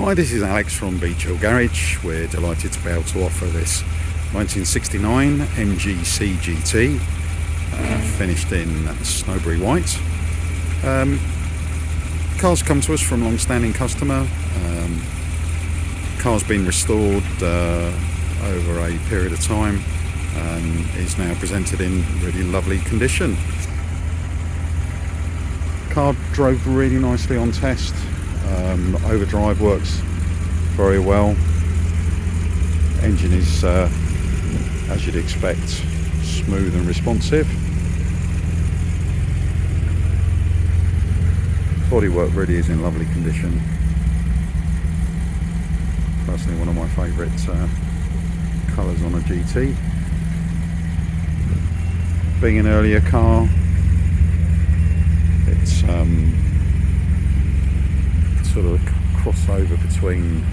Hi, this is Alex from Beech Hill Garage. We're delighted to be able to offer this 1969 MGC GT, finished in Snowberry White. Car's come to us from a long-standing customer. Car's been restored over a period of time and is now presented in really lovely condition. Car drove really nicely on test. Overdrive works very well. Engine is, as you'd expect, smooth and responsive. Bodywork really is in lovely condition. Personally, one of my favourite colours on a GT. Being an earlier car, it's sort of a crossover between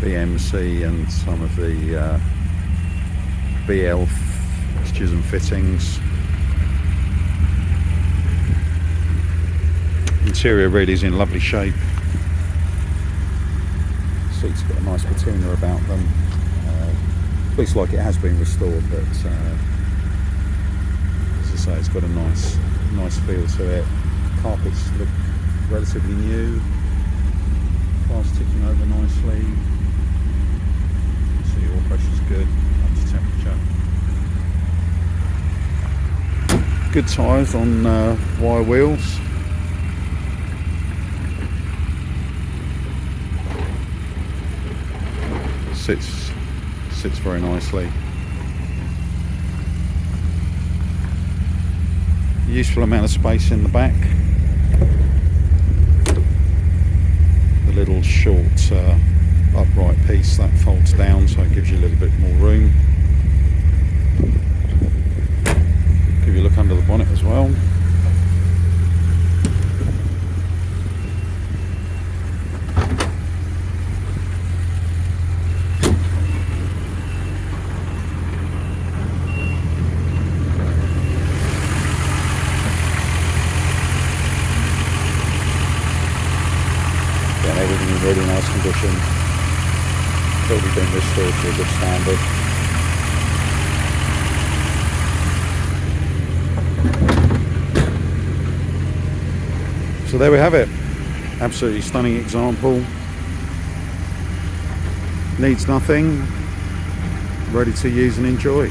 BMC and some of the BL fixtures and fittings. Interior really is in lovely shape. Seats got a nice patina about them. Looks like it has been restored, but as I say, it's got a nice feel to it. Carpets look relatively new. Car's ticking over nicely. See, oil pressure's good, up to temperature. Good tyres on wire wheels. Sits very nicely. Useful amount of space in the back. The little short upright piece that folds down, so it gives you a little bit more room. Give you a look under the bonnet as well. Everything in really nice condition. Totally been restored to a good standard. So there we have it. Absolutely stunning example. Needs nothing. Ready to use and enjoy.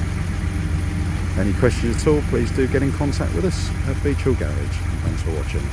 Any questions at all, please do get in contact with us at Beech Hill Garage. Thanks for watching.